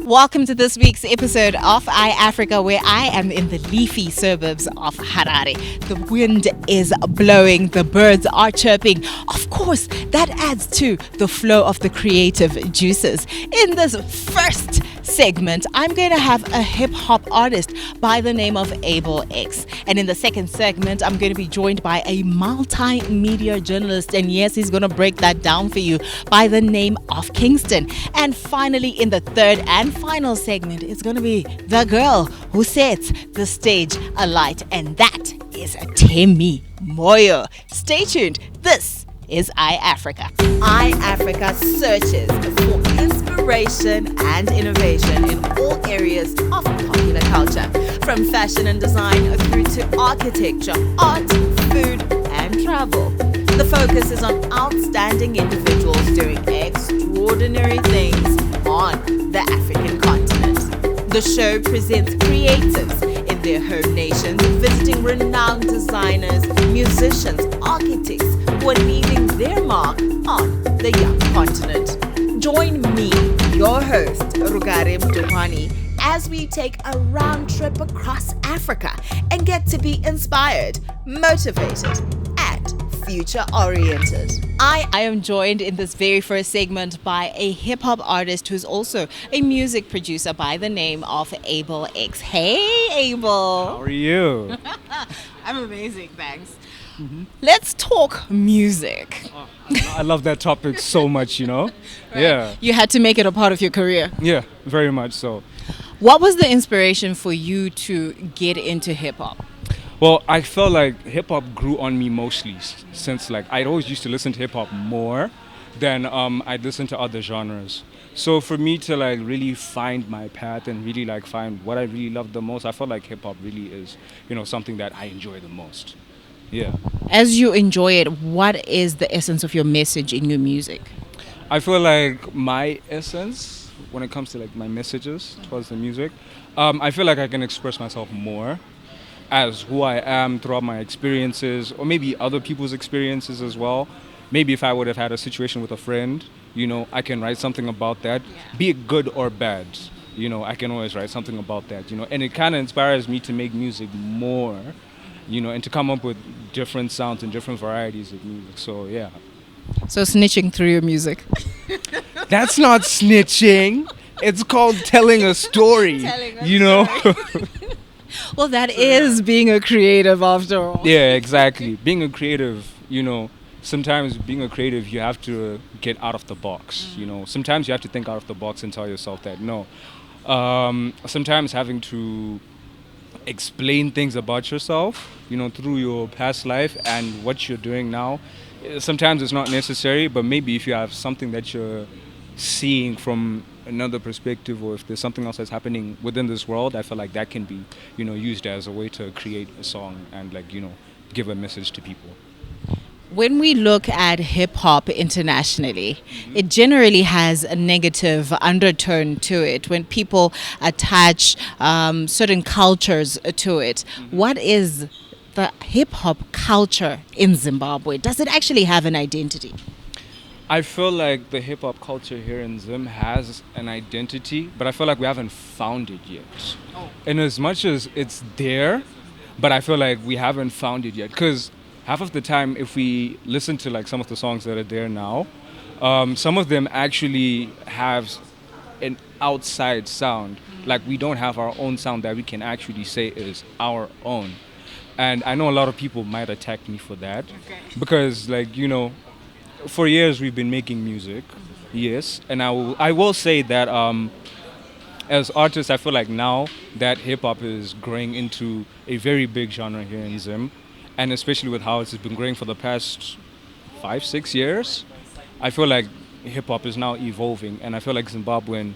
Welcome to this week's episode of iAfrica, where I am in the leafy suburbs of Harare. The wind is blowing, the birds are chirping. Of course, that adds to the flow of the creative juices. In this first segment, I'm going to have a hip-hop artist by the name of Abel X. And in the second segment, I'm going to be joined by a multimedia journalist. And yes, he's going to break that down for you, by the name of Kingston. And finally, in the third and final segment, it's going to be the girl who sets the stage alight. And that is Temi Moyo. Stay tuned. This is iAfrica. iAfrica searches for inspiration and innovation in all areas of popular culture, from fashion and design through to architecture, art, food, and travel. The focus is on outstanding individuals doing extraordinary things on the African continent. The show presents creatives in their home nations, visiting renowned designers, musicians, architects who are leaving their mark on the young continent. Join me, your host, Rugarim Duhani, as we take a round trip across Africa and get to be inspired, motivated, and future-oriented. I am joined in this very first segment by a hip-hop artist who's also a music producer by the name of Abel X. Hey, Abel. How are you? I'm amazing, thanks. Mm-hmm. Let's talk music. Oh, I love that topic so much, Right. Yeah. You had to make it a part of your career. Yeah, very much so. What was the inspiration for you to get into hip-hop? Well, I felt like hip-hop grew on me mostly since I'd always used to listen to hip-hop more than I'd listen to other genres. So for me to really find my path and really find what I really love the most, I felt like hip-hop really is, something that I enjoy the most. Yeah. As you enjoy it, what is the essence of your message in your music? I feel like my essence, when it comes to my messages towards the music, I feel like I can express myself more as who I am throughout my experiences, or maybe other people's experiences as well. Maybe if I would have had a situation with a friend, I can write something about that, be it good or bad. I can always write something about that, and it kind of inspires me to make music more, and to come up with different sounds and different varieties of music. So, yeah. So snitching through your music. That's not snitching. It's called telling a story, story. Well, that is being a creative after all. Yeah, exactly. Being a creative, sometimes being a creative, you have to get out of the box, Sometimes you have to think out of the box and tell yourself that, no. Sometimes having to explain things about yourself, through your past life and what you're doing now. Sometimes it's not necessary, but maybe if you have something that you're seeing from another perspective, or if there's something else that's happening within this world, I feel like that can be, used as a way to create a song and give a message to people. When we look at hip-hop internationally, it generally has a negative undertone to it when people attach certain cultures to it. What is the hip-hop culture in Zimbabwe? Does it actually have an identity? I feel like the hip-hop culture here in Zim has an identity, but I feel like we haven't found it yet. Oh. And as much as it's there, but I feel like we haven't found it yet. Because half of the time, if we listen to some of the songs that are there now, some of them actually have an outside sound. We don't have our own sound that we can actually say is our own. And I know a lot of people might attack me for that. Okay. Because for years we've been making music, yes, and I will say that as artists, I feel like now that hip-hop is growing into a very big genre here in Zim, and especially with how it's been growing for the past 5-6 years, I feel like hip-hop is now evolving, and I feel like Zimbabwean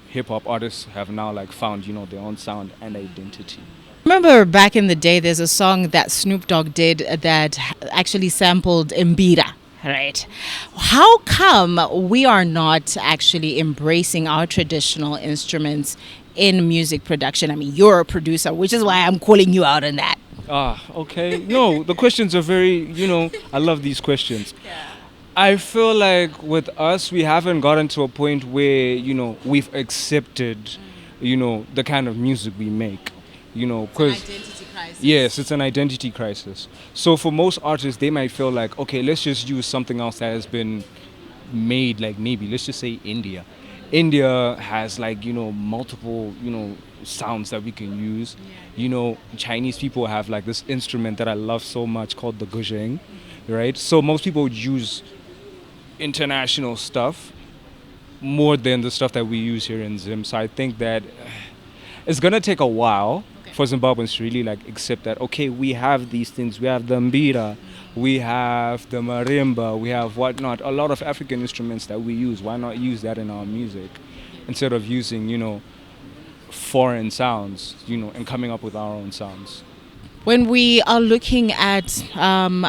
hip-hop artists have now found their own sound and identity. Remember back in the day, there's a song that Snoop Dogg did that actually sampled Mbira. Right. How come we are not actually embracing our traditional instruments in music production? I mean, you're a producer, which is why I'm calling you out on that. Okay. No, the questions are very, I love these questions. Yeah. I feel like with us, we haven't gotten to a point where, we've accepted, the kind of music we make, because Identity crisis. yes, it's an identity crisis. So for most artists, they might feel like, okay, let's just use something else that has been made, like maybe, let's just say India. India has like, multiple, sounds that we can use. Chinese people have like this instrument that I love so much called the guzheng, right? So most people would use international stuff more than the stuff that we use here in Zim. So I think that it's gonna take a while for Zimbabweans to really like accept that, okay, we have these things. We have the mbira, we have the marimba, we have whatnot, a lot of African instruments that we use. Why not use that in our music instead of using, foreign sounds, and coming up with our own sounds? When we are looking at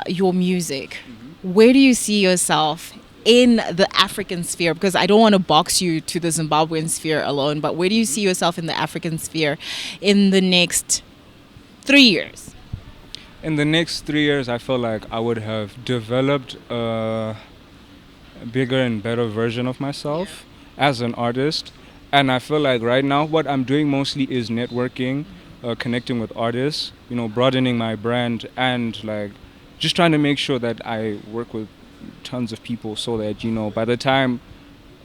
your music, where do you see yourself in the African sphere? Because I don't want to box you to the Zimbabwean sphere alone, but where do you see yourself in the African sphere in the next 3 years? In the next 3 years, I feel like I would have developed a bigger and better version of myself as an artist. And I feel like right now, what I'm doing mostly is networking, connecting with artists, broadening my brand, and like just trying to make sure that I work with tons of people so that, by the time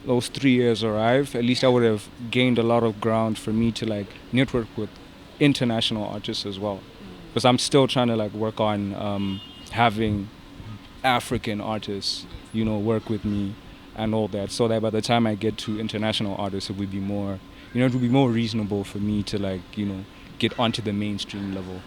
those 3 years arrive, at least I would have gained a lot of ground for me to like network with international artists as well. Because I'm still trying to like work on having African artists, work with me and all that, so that by the time I get to international artists, it would be more, it would be more reasonable for me to like, get onto the mainstream level.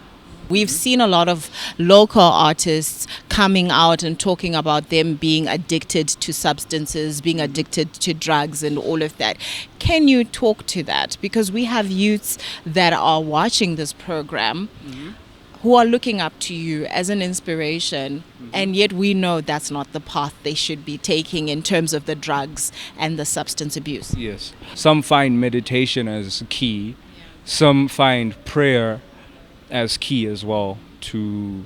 We've seen a lot of local artists coming out and talking about them being addicted to substances, being addicted to drugs and all of that. Can you talk to that? Because we have youths that are watching this program who are looking up to you as an inspiration, and yet we know that's not the path they should be taking in terms of the drugs and the substance abuse. Yes. Some find meditation as key. Some find prayer as key as well to,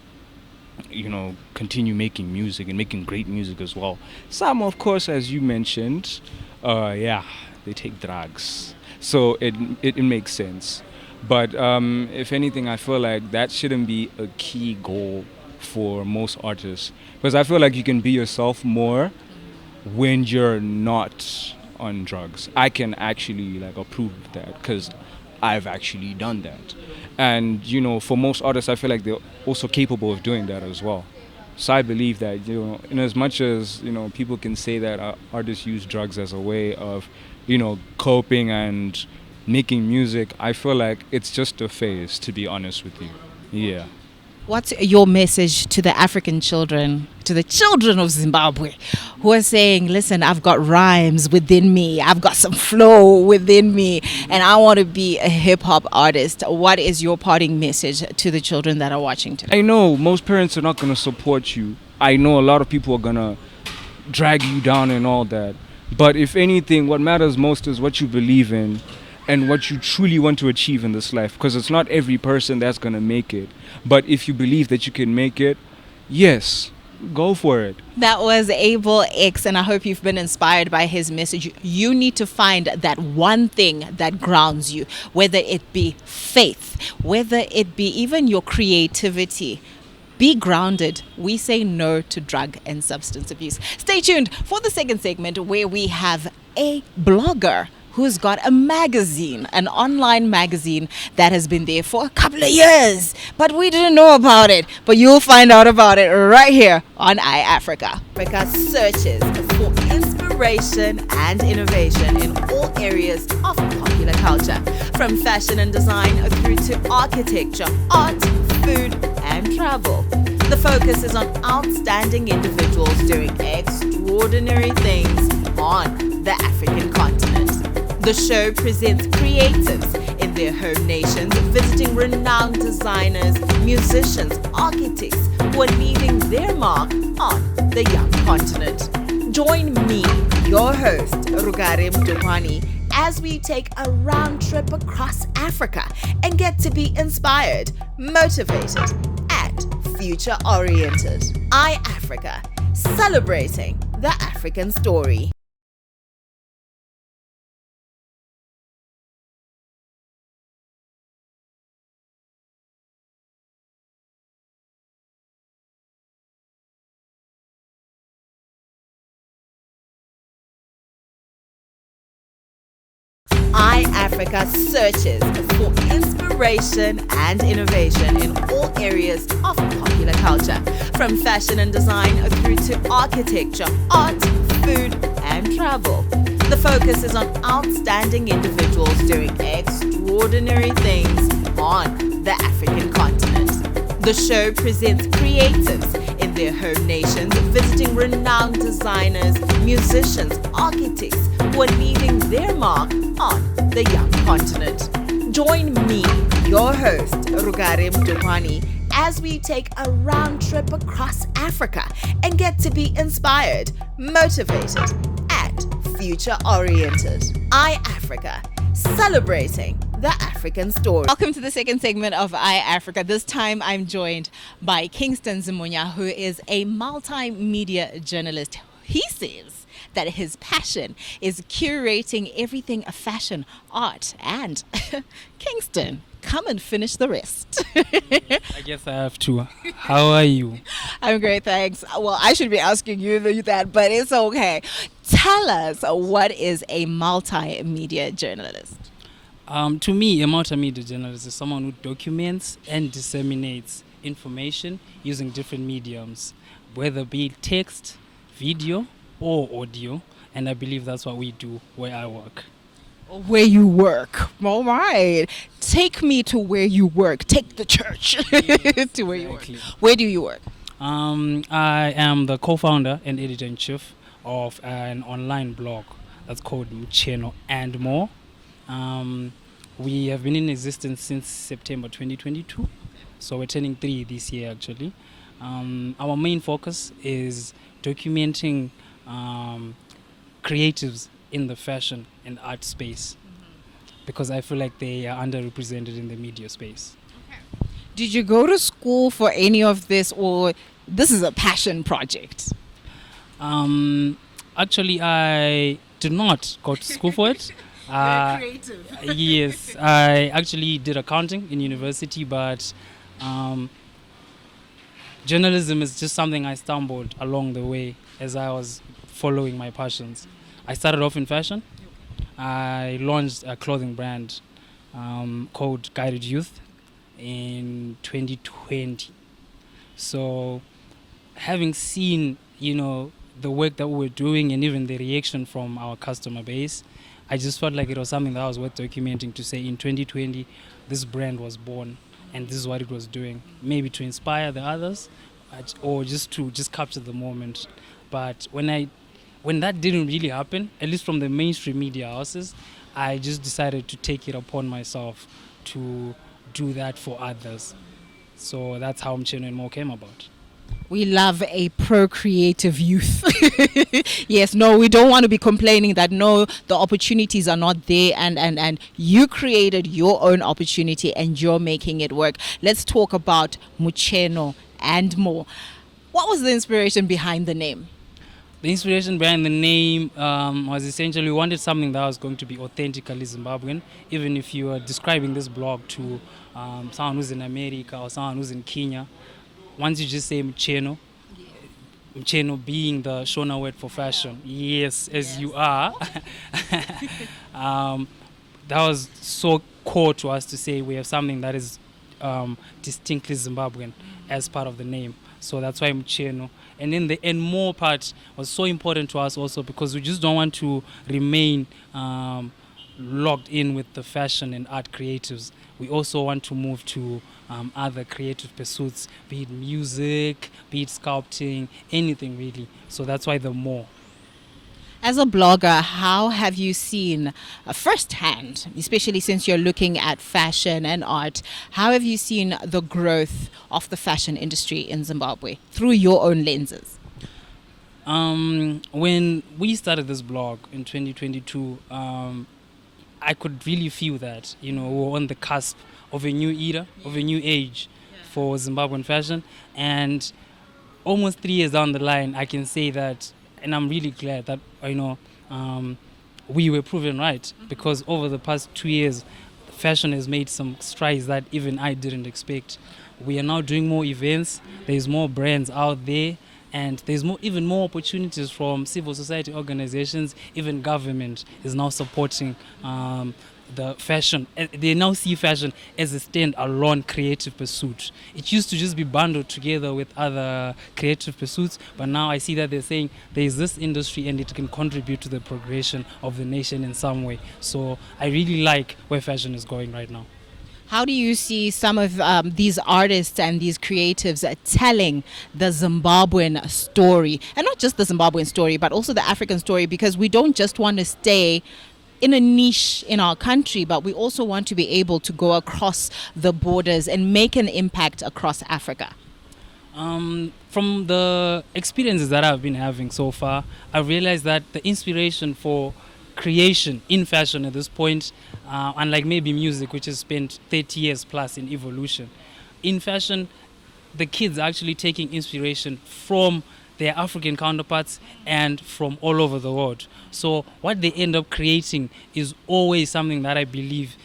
continue making music and making great music as well. Some, of course, as you mentioned, they take drugs. So it makes sense. But if anything, I feel like that shouldn't be a key goal for most artists. Because I feel like you can be yourself more when you're not on drugs. I can actually like approve of that because I've actually done that. And, for most artists, I feel like they're also capable of doing that as well. So I believe that, in as much as, people can say that artists use drugs as a way of, coping and making music, I feel like it's just a phase, to be honest with you. Yeah. What's your message to the African children, to the children of Zimbabwe, who are saying, listen, I've got rhymes within me, I've got some flow within me, and I want to be a hip-hop artist? What is your parting message to the children that are watching today? I know most parents are not going to support you. I know a lot of people are going to drag you down and all that. But if anything, what matters most is what you believe in and what you truly want to achieve in this life, because it's not every person that's going to make it. But if you believe that you can make it, yes, go for it. That was Abel X, and I hope you've been inspired by his message. You need to find that one thing that grounds you, whether it be faith, whether it be even your creativity. Be grounded. We say no to drug and substance abuse. Stay tuned for the second segment where we have a blogger who's got a magazine, an online magazine that has been there for a couple of years, but we didn't know about it. But you'll find out about it right here on iAfrica. Africa searches for inspiration and innovation in all areas of popular culture, from fashion and design through to architecture, art, food, and travel. The focus is on outstanding individuals doing extraordinary things on the African continent. The show presents creatives in their home nations, visiting renowned designers, musicians, architects who are leaving their mark on the young continent. Join me, your host, Rugarim Duhani, as we take a round trip across Africa and get to be inspired, motivated, and future-oriented. iAfrica, celebrating the African story. iAfrica searches for inspiration and innovation in all areas of popular culture, from fashion and design through to architecture, art, food, and travel. The focus is on outstanding individuals doing extraordinary things on the African continent. The show presents creatives in their home nations, visiting renowned designers, musicians, architects who are leaving their mark on the young continent. Join me, your host, Rugarim Dukwani, as we take a round trip across Africa and get to be inspired, motivated, and future-oriented. iAfrica, celebrating the African story. Welcome to the second segment of iAfrica. This time I'm joined by Kingston Zimunya, who is a multimedia journalist. He says that his passion is curating everything fashion, art, and Kingston, come and finish the rest. I guess I have to. How are you? I'm great, thanks. Well, I should be asking you that, but it's okay. Tell us, what is a multimedia journalist? To me, a multimedia journalist is someone who documents and disseminates information using different mediums, whether be it text, video, or audio. And I believe that's what we do where I work. Where you work. All right. Take me to where you work. Take the church to where you work. Where do you work? I am the co-founder and editor-in-chief of an online blog that's called Mcheno and More. We have been in existence since September 2022, so we're turning 3 this year actually. Our main focus is documenting creatives in the fashion and art space, because I feel like they are underrepresented in the media space. Okay. Did you go to school for any of this, or this is a passion project? Actually, I did not go to school for it. Very creative. Yes, I actually did accounting in university, but journalism is just something I stumbled along the way as I was following my passions. I started off in fashion. I launched a clothing brand called Guided Youth in 2020. So having seen, the work that we were doing and even the reaction from our customer base, I just felt like it was something that was worth documenting, to say in 2020 this brand was born and this is what it was doing, maybe to inspire the others or just to capture the moment. But when that didn't really happen, at least from the mainstream media houses, I just decided to take it upon myself to do that for others. So that's how Mcheno and More came about. We love a procreative youth. Yes, no, we don't want to be complaining that no, the opportunities are not there, and you created your own opportunity and you're making it work. Let's talk about Mcheno and More. What was the inspiration behind the name? The inspiration behind the name was essentially we wanted something that was going to be authentically Zimbabwean, even if you are describing this blog to someone who's in America or someone who's in Kenya. Once you just say Mcheno, Mcheno being the Shona word for fashion, yes, as you are, that was so core to us to say we have something that is distinctly Zimbabwean as part of the name. So that's why Mcheno. And then the and more part was so important to us also, because we just don't want to remain locked in with the fashion and art creatives. We also want to move to other creative pursuits, be it music, be it sculpting, anything really. So that's why the more. As a blogger, how have you seen firsthand, especially since you're looking at fashion and art, how have you seen the growth of the fashion industry in Zimbabwe through your own lenses? When we started this blog in 2022, I could really feel that, we were on the cusp of a new era, of a new age for Zimbabwean fashion. And almost 3 years down the line, I can say that and I'm really glad that we were proven right, because over the past 2 years, fashion has made some strides that even I didn't expect. We are now doing more events. There's more brands out there, and there's even more opportunities from civil society organizations. Even government is now supporting the fashion. They now see fashion as a stand-alone creative pursuit. It used to just be bundled together with other creative pursuits, but now I see that they're saying there is this industry and it can contribute to the progression of the nation in some way. So I really like where fashion is going right now. How do you see some of these artists and these creatives telling the Zimbabwean story? And not just the Zimbabwean story, but also the African story, because we don't just want to stay in a niche in our country, but we also want to be able to go across the borders and make an impact across Africa. From the experiences that I've been having so far, I realized that the inspiration for creation in fashion at this point, unlike maybe music, which has spent 30 years plus in evolution, in fashion, the kids are actually taking inspiration from their African counterparts and from all over the world. So what they end up creating is always something that I believe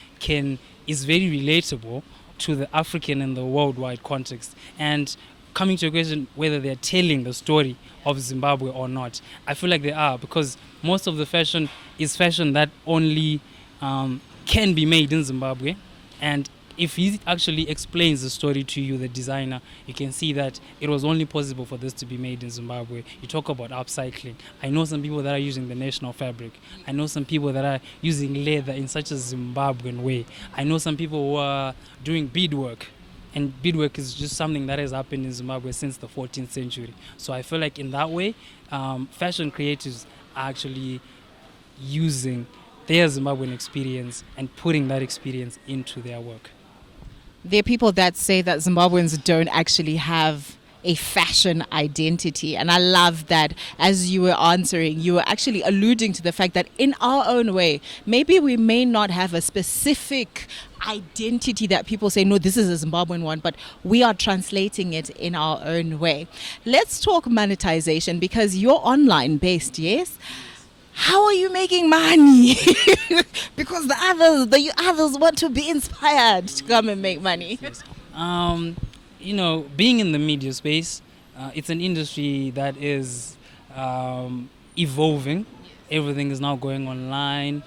is very relatable to the African and the worldwide context. And coming to a question whether they're telling the story of Zimbabwe or not, I feel like they are, because most of the fashion is fashion that only can be made in Zimbabwe. And if he actually explains the story to you, the designer, you can see that it was only possible for this to be made in Zimbabwe. You talk about upcycling. I know some people that are using the national fabric. I know some people that are using leather in such a Zimbabwean way. I know some people who are doing beadwork. And beadwork is just something that has happened in Zimbabwe since the 14th century. So I feel like in that way, fashion creatives are actually using their Zimbabwean experience and putting that experience into their work. There are people that say that Zimbabweans don't actually have a fashion identity. And I love that as you were answering, you were actually alluding to the fact that in our own way, maybe we may not have a specific identity that people say, no, this is a Zimbabwean one, but we are translating it in our own way. Let's talk monetization, because you're online based, yes? How are you making money? Because the others want to be inspired to come and make money. Being in the media space, it's an industry that is evolving. Everything is now going online.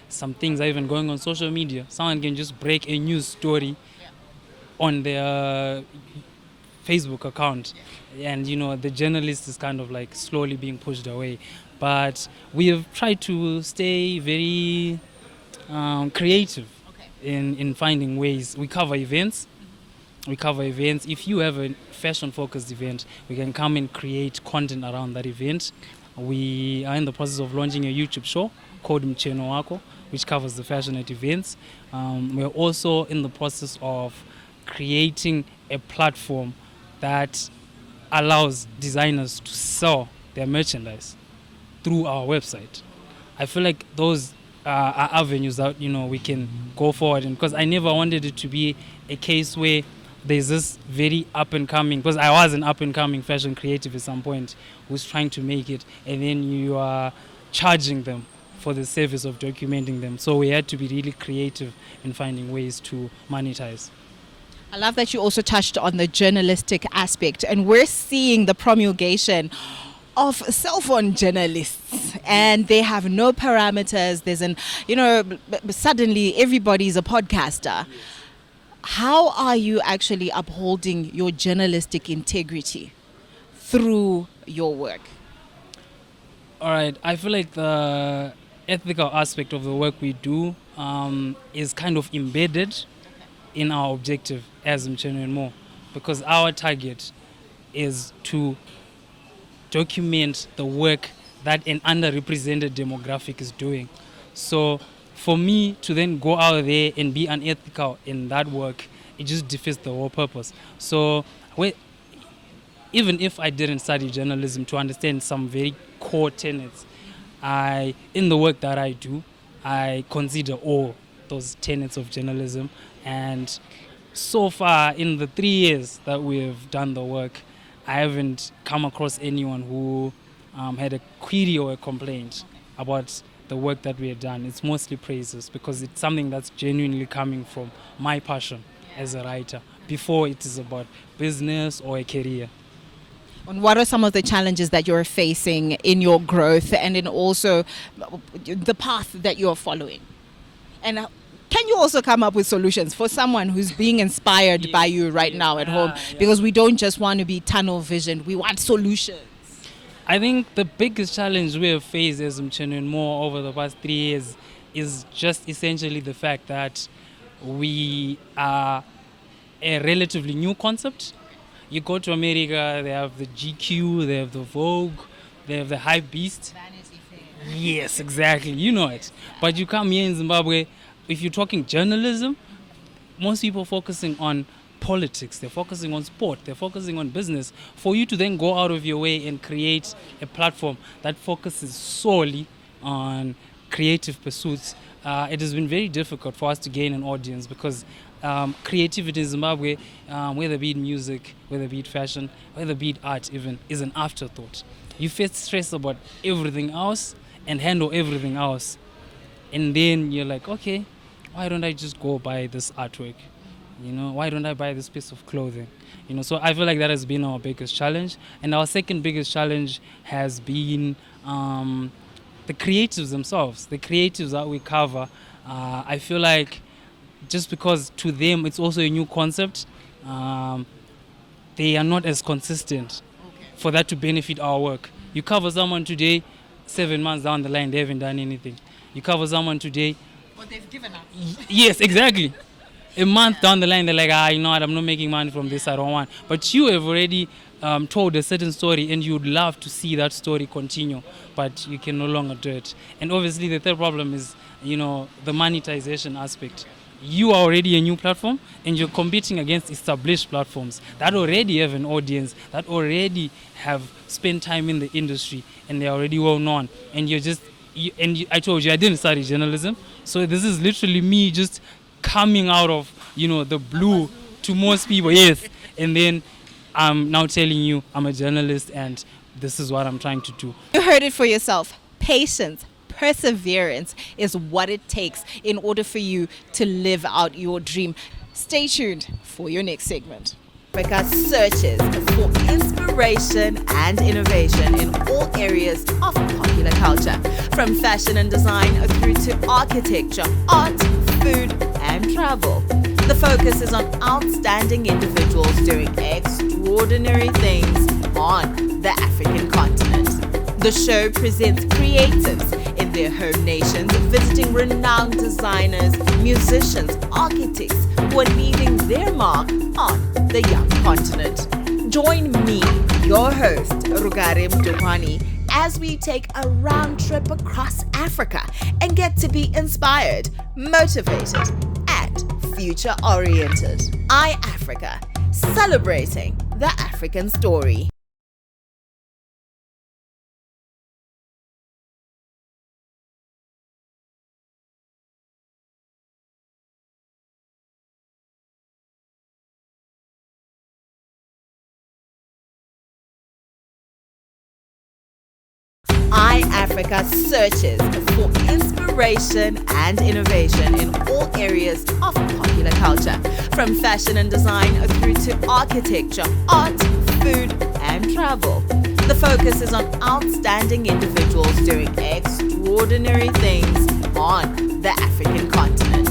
Some things are even going on social media. Someone can just break a news story on their Facebook account, and the journalist is kind of like slowly being pushed away. But we have tried to stay very creative in finding ways. We cover events. If you have a fashion-focused event, we can come and create content around that event. We are in the process of launching a YouTube show called Mcheno Wako, which covers the fashion at events. We're also in the process of creating a platform that allows designers to sell their merchandise through our website. I feel like those are avenues that we can go forward in, because I never wanted it to be a case where there's this very up and coming, because I was an up and coming fashion creative at some point who's trying to make it, and then you are charging them for the service of documenting them. So we had to be really creative in finding ways to monetize. I love that you also touched on the journalistic aspect, and we're seeing the promulgation of cell phone journalists, and they have no parameters. Suddenly everybody's a podcaster. How are you actually upholding your journalistic integrity through your work? All right, I feel like the ethical aspect of the work we do is kind of embedded in our objective as Mcheno and More, because our target is to document the work that an underrepresented demographic is doing. So for me to then go out there and be unethical in that work, it just defeats the whole purpose. So even if I didn't study journalism to understand some very core tenets, in the work that I do, I consider all those tenets of journalism. And so far, in the 3 years that we have done the work, I haven't come across anyone who had a query or a complaint about the work that we had done, it's mostly praises because it's something that's genuinely coming from my passion as a writer before it is about business or a career. And what are some of the challenges that you're facing in your growth and in also the path that you're following? And can you also come up with solutions for someone who's being inspired by you right now at home? Because we don't just want to be tunnel visioned, we want solutions. I think the biggest challenge we have faced as Mchenu more over the past 3 years is just essentially the fact that we are a relatively new concept. You go to America, they have the GQ, they have the Vogue, they have the Hype Beast. Vanity Fair. Yes, exactly. You know it. But you come here in Zimbabwe, if you're talking journalism, most people are focusing on politics, they're focusing on sport, they're focusing on business. For you to then go out of your way and create a platform that focuses solely on creative pursuits, it has been very difficult for us to gain an audience because creativity in Zimbabwe, whether be it music, whether be it fashion, whether be it art even, is an afterthought. You face stress about everything else and handle everything else. And then you're like, okay, why don't I just go buy this artwork? You know, why don't I buy this piece of clothing? You know, so I feel like that has been our biggest challenge. And our second biggest challenge has been the creatives themselves, the creatives that we cover. I feel like just because to them it's also a new concept, they are not as consistent for that to benefit our work. You cover someone today, 7 months down the line, they haven't done anything. You cover someone today. Or they've given up. Yes, exactly. A month down the line, they're like, you know what, I'm not making money from this, I don't want. But you have already told a certain story and you'd love to see that story continue, but you can no longer do it. And obviously the third problem is, you know, the monetization aspect. You are already a new platform and you're competing against established platforms that already have an audience, that already have spent time in the industry and they're already well known. And you're just, I told you, I didn't study journalism. So this is literally me just coming out of, you know, the blue to most people, yes. And then I'm now telling you I'm a journalist and this is what I'm trying to do. You heard it for yourself. Patience, perseverance is what it takes in order for you to live out your dream. Stay tuned for your next segment. Africa searches for inspiration and innovation in all areas of popular culture, from fashion and design through to architecture, art, food, and travel. The focus is on outstanding individuals doing extraordinary things on the African continent. The show presents creatives in their home nations, visiting renowned designers, musicians, architects who are leaving their mark on the young continent. Join me, your host, Rugare Mdopani, as we take a round trip across Africa and get to be inspired, motivated, and future-oriented. iAfrica, celebrating the African story. iAfrica searches for inspiration and innovation in all areas of popular culture, from fashion and design through to architecture, art, food, and travel. The focus is on outstanding individuals doing extraordinary things on the African continent.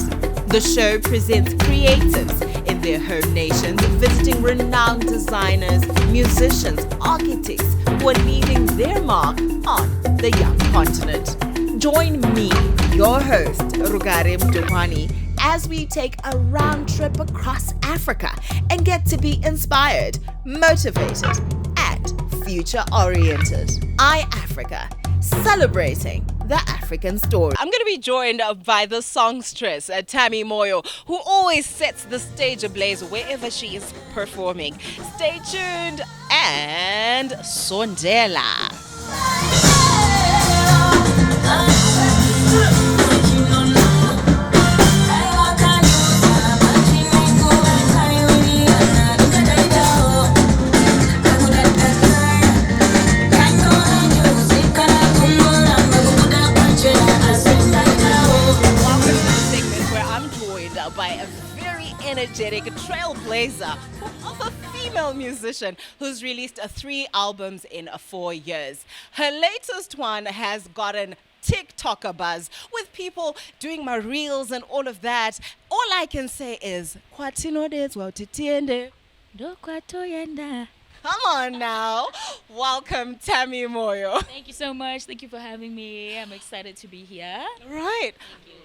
The show presents creatives in their home nations, visiting renowned designers, musicians, architects who are leaving their mark on the young continent. Join me, your host, Rugare Mdopani, as we take a round trip across Africa and get to be inspired, motivated, and future-oriented. iAfrica, celebrating the African story. I'm going to be joined by the songstress, Tammy Moyo, who always sets the stage ablaze wherever she is performing. Stay tuned and Sondela. energetic trailblazer of a female musician who's released 3 albums in 4 years. Her latest one has gotten TikToker buzz with people doing my reels and all of that. All I can say is, Kwatino des Wautitiende. Come on now. Welcome, Tammy Moyo. Thank you so much. Thank you for having me. I'm excited to be here. Right.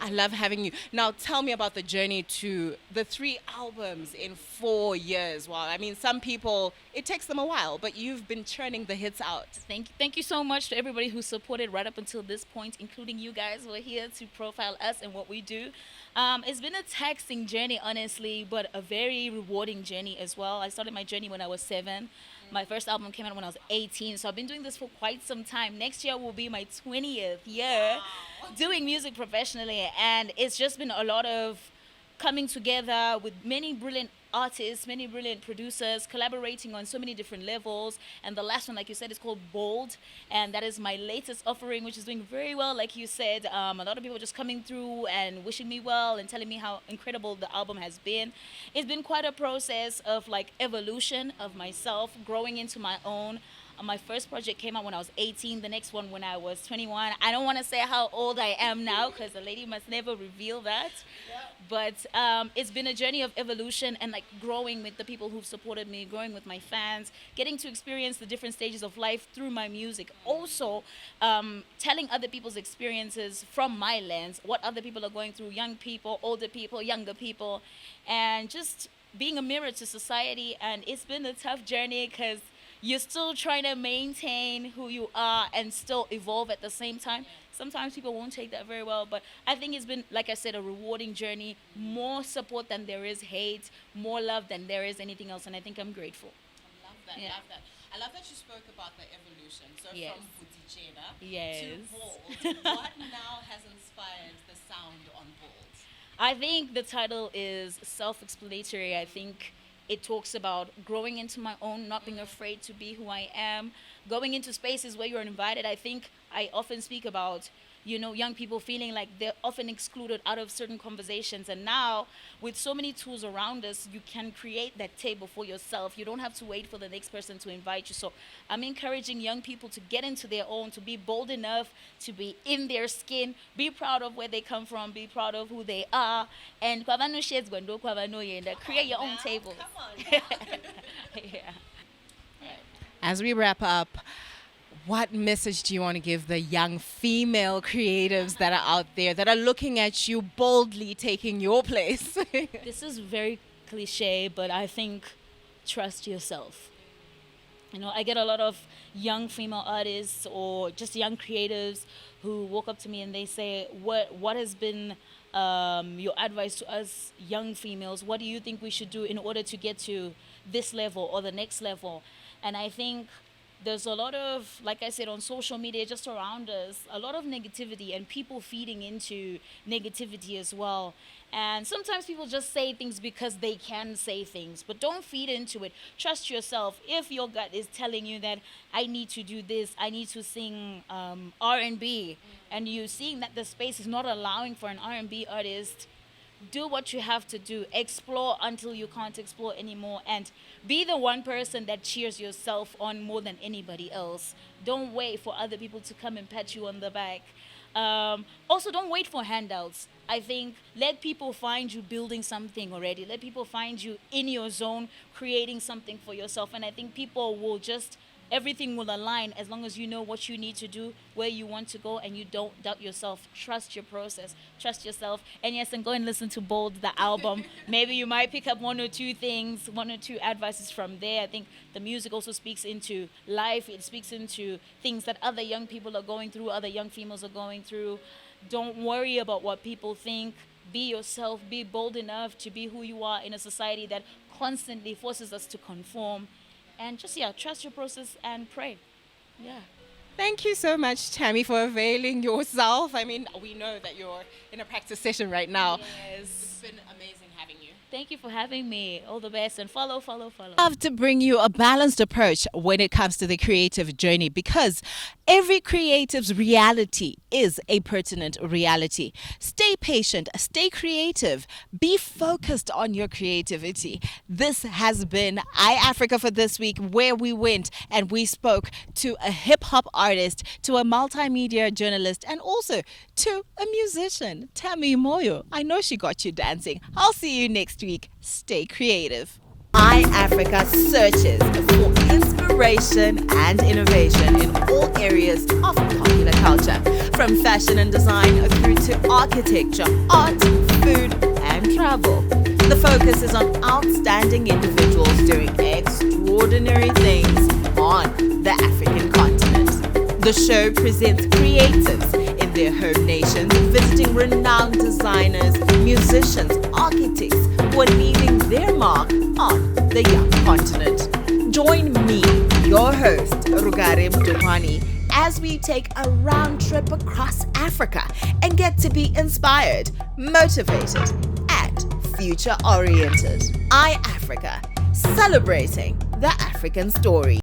I love having you. Now, tell me about the journey to the 3 albums in 4 years. Wow. I mean, some people, it takes them a while, but you've been churning the hits out. Thank you so much to everybody who supported right up until this point, including you guys who are here to profile us and what we do. It's been a taxing journey, honestly, but a very rewarding journey as well. I started my journey when I was 7. My first album came out when I was 18, so I've been doing this for quite some time. Next year will be my 20th year doing music professionally, and it's just been a lot of coming together with many brilliant artists, many brilliant producers, collaborating on so many different levels. And the last one, like you said, is called Bold, and that is my latest offering, which is doing very well. Like you said, a lot of people just coming through and wishing me well and telling me how incredible the album has been. It's been quite a process of like evolution of myself, growing into my own. My first project came out when I was 18, the next one when I was 21. I don't want to say how old I am now because a lady must never reveal that. But it's been a journey of evolution and like growing with the people who've supported me, growing with my fans, getting to experience the different stages of life through my music. Also, telling other people's experiences from my lens, what other people are going through, young people, older people, younger people, and just being a mirror to society. And it's been a tough journey because you're still trying to maintain who you are and still evolve at the same time. Sometimes people won't take that very well, but I think it's been, like I said, a rewarding journey. More support than there is hate, more love than there is anything else, and I think I'm grateful. I love that, love that. I love that you spoke about the evolution. So Yes. from Butichena Yes. to Bold. What now has inspired the sound on Bold? I think the title is self-explanatory. I think it talks about growing into my own, not being afraid to be who I am, going into spaces where you're invited. I think I often speak about, young people feeling like they're often excluded out of certain conversations. And now, with so many tools around us, you can create that table for yourself. You don't have to wait for the next person to invite you. So I'm encouraging young people to get into their own, to be bold enough, to be in their skin, be proud of where they come from, be proud of who they are, and create your own table. Come on. Yeah. As we wrap up, what message do you want to give the young female creatives that are out there that are looking at you boldly taking your place? This is very cliche, but I think trust yourself. I get a lot of young female artists or just young creatives who walk up to me and they say, what has been your advice to us young females? What do you think we should do in order to get to this level or the next level? And I think there's a lot of, like I said, on social media, just around us, a lot of negativity and people feeding into negativity as well. And sometimes people just say things because they can say things, but don't feed into it. Trust yourself. If your gut is telling you that I need to do this, I need to sing R&B, and you're seeing that the space is not allowing for an R&B artist, do what you have to do. Explore until you can't explore anymore, and be the one person that cheers yourself on more than anybody else. Don't wait for other people to come and pat you on the back. Also, don't wait for handouts. I think let people find you building something already. Let people find you in your zone, creating something for yourself. And I think people will just, everything will align as long as you know what you need to do, where you want to go, and you don't doubt yourself. Trust your process. Trust yourself. And yes, and go and listen to Bold, the album. Maybe you might pick up 1 or 2 things, 1 or 2 advices from there. I think the music also speaks into life. It speaks into things that other young people are going through, other young females are going through. Don't worry about what people think. Be yourself. Be bold enough to be who you are in a society that constantly forces us to conform. And just, trust your process and pray. Yeah. Thank you so much, Tammy, for availing yourself. I mean, we know that you're in a practice session right now. Yes. It's been amazing having you. Thank you for having me. All the best and follow. Love to bring you a balanced approach when it comes to the creative journey, because every creative's reality is a pertinent reality. Stay patient, stay creative, be focused on your creativity. This has been iAfrica for this week, where we went and we spoke to a hip hop artist, to a multimedia journalist, and also to a musician, Tammy Moyo. I know she got you dancing. I'll see you next week. Stay creative. iAfrica searches for inspiration and innovation in all areas of popular culture, from fashion and design through to architecture, art, food, and travel. The focus is on outstanding individuals doing extraordinary things on the African continent. The show presents creatives in their home nations, visiting renowned designers, musicians, architects who are leaving their mark on the young continent. Join me, your host, Rugare Mdupani, as we take a round trip across Africa and get to be inspired, motivated, and future-oriented. iAfrica, celebrating the African story.